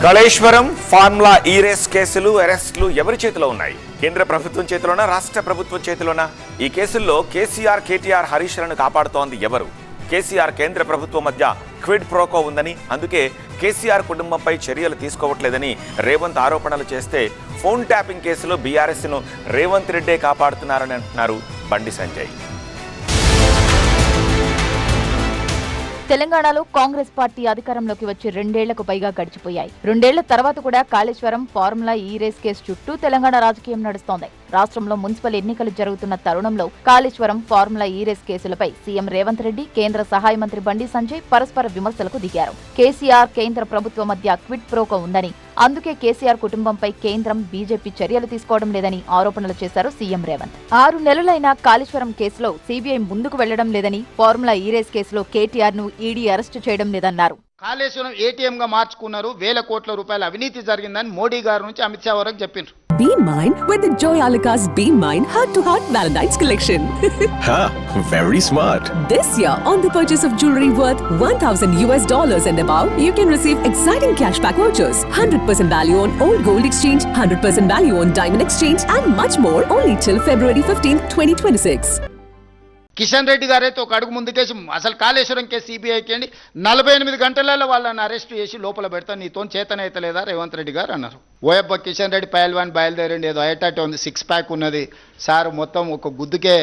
Kaleshwaram formula ఈ race కేసులు అరెస్టులు ఎవరి చేతిలో ఉన్నాయి? కేంద్ర ప్రభుత్వం చేతిలోనా, రాష్ట్ర ప్రభుత్వం చేతిలోనా? ఈ కేసుల్లో కేసీఆర్, కేటీఆర్, హరీష్లను కాపాడుతోంది ఎవరు? కేసీఆర్ కేంద్ర ప్రభుత్వం మధ్య క్విడ్ ప్రోకో ఉందని, అందుకే కేసీఆర్ కుటుంబంపై చర్యలు తీసుకోవట్లేదని రేవంత్ ఆరోపణలు చేస్తే, ఫోన్ ట్యాపింగ్ కేసులో బీఆర్ఎస్ను రేవంత్ రెడ్డే కాపాడుతున్నారని అంటున్నారు బండి సంజయ్. తెలంగాణలో కాంగ్రెస్ పార్టీ అధికారంలోకి వచ్చి 2 ఏళ్లకు పైగా గడిచిపోయాయి. 2 ఏళ్ల తర్వాత కూడా కాళేశ్వరం ఫార్ములా ఈ రేస్ కేసు చుట్టూ తెలంగాణ రాజకీయం నడుస్తోంది. రాష్ట్రంలో మున్సిపల్ ఎన్నికలు జరుగుతున్న తరుణంలో కాళేశ్వరం ఫార్ములా ఈ రేస్ కేసులపై సీఎం రేవంత్ రెడ్డి, కేంద్ర సహాయ మంత్రి బండి సంజయ్ పరస్పర విమర్శలకు దిగారు. కేసీఆర్, కేంద్ర ప్రభుత్వం మధ్య క్విడ్ ప్రోకో ఉందని, అందుకే కేసీఆర్ కుటుంబంపై కేంద్రం, బీజేపీ చర్యలు తీసుకోవడం లేదని ఆరోపణలు చేశారు సీఎం రేవంత్. 6 నెలలైనా కాళేశ్వరం కేసులో సీబీఐ ముందుకు వెళ్లడం లేదని, ఫార్ములా ఈ రేస్ కేసులో కేటీఆర్ ను ఈడీ అరెస్టు చేయడం లేదన్నారు. కాళేశ్వరం ఏటీఎం గా మార్చుకున్నారు, 1000 కోట్ల రూపాయల అవినీతి జరిగిందని మోడీ గారి నుంచి అమిత్ షా వరకు చెప్పారు. Be mine with the Joy Alucas Be Mine Heart to Heart Valentine's collection. Ha, very smart. This year, on the purchase of jewelry worth $1,000 and above, you can receive exciting cashback vouchers, 100% value on old gold exchange, 100% value on diamond exchange, and much more only till February 15, 2026. Kishan Reddy గారైతే ఒక అడుగు ముందుకేసి అసలు Kaleshwaram case సిబిఐకి అండి 48 గంటలలో వాళ్ళని arrest చేసి లోపల పెడతా, నీతో చేతనైతే లేదా రేవంత్ రెడ్డి గారు అన్నారు. ఓయబ్బ కిషన్ రెడ్డి పైల్వాన్ బయలుదేరండి, ఏదో అయ్యేటట్టు ఉంది, 6 ప్యాక్ ఉన్నది సార్, మొత్తం ఒక గుద్దుకే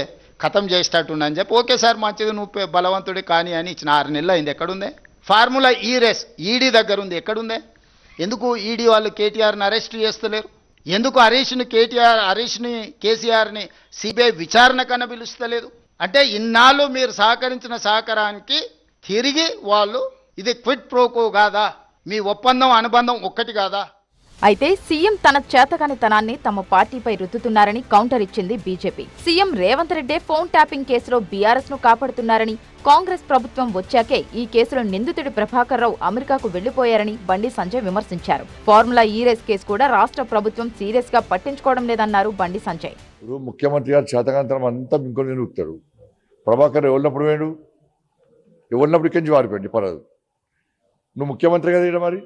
ఖతం చేసేటట్టు అని చెప్పి, ఓకే సార్ మంచిది, నువ్వు బలవంతుడి కానీ అని ఇచ్చిన 6 నెలలు అయింది. ఎక్కడుందే ఫార్ములా ఈ రేస్? ఈడీ దగ్గర ఉంది, ఎక్కడుందే? ఎందుకు ఈడీ వాళ్ళు కేటీఆర్ని అరెస్ట్ చేస్తలేరు? ఎందుకు హరీష్ని కేసీఆర్ని సిబిఐ విచారణ కన్నా పిలుస్తలేదు? అంటే ఇన్నాళ్ళు మీరు సహకరించిన సహకారానికి తిరిగి వాళ్ళు ఇది క్విడ్ ప్రోకో కాదా? మీ ఒప్పందం అనుబంధం ఒక్కటి కాదా? అయితే సీఎం తన చేతకానితనాన్ని తమ పార్టీపై రుద్దుతున్నారని కౌంటర్ ఇచ్చింది బీజేపీ. సీఎం రేవంత్ రెడ్డే ఫోన్ ట్యాపింగ్ కేసులో బీఆర్ఎస్ ను కాపాడుతున్నారని, కాంగ్రెస్ ప్రభుత్వం వచ్చాకే ఈ కేసులో నిందితుడి ప్రభాకర్ రావు అమెరికాకు వెళ్లిపోయారని బండి సంజయ్ విమర్శించారు. ఫార్ములా ఈ రేస్ కేసు కూడా రాష్ట్ర ప్రభుత్వం సీరియస్ గా పట్టించుకోవడం లేదన్నారు బండి సంజయ్. ముఖ్యమంత్రి గారు చేతకాంతరం అంతా ఇంకొని నిలుపుతాడు. ప్రభాకర్ ఎవరినప్పుడు వేడు, ఎవరినప్పుడు ఇక్కడి నుంచి వారిపోయింది పర్వాలేదు. నువ్వు ముఖ్యమంత్రి కదా, ఇక్కడ మరి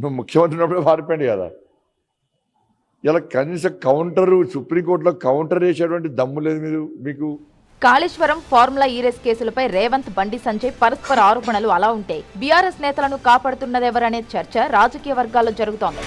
నువ్వు ముఖ్యమంత్రి ఉన్నప్పుడే వారిపోయింది కదా. ఇలా కనీసం కౌంటరు, సుప్రీంకోర్టులో కౌంటర్ చేసేటువంటి దమ్ము లేదు మీకు. కాళేశ్వరం ఫార్ములా ఈ రేస్ కేసులపై రేవంత్, బండి సంజయ్ పరస్పర ఆరోపణలు అలా ఉంటే, బీఆర్ఎస్ నేతలను కాపాడుతున్నదెవరనే చర్చ రాజకీయ వర్గాల్లో జరుగుతోంది.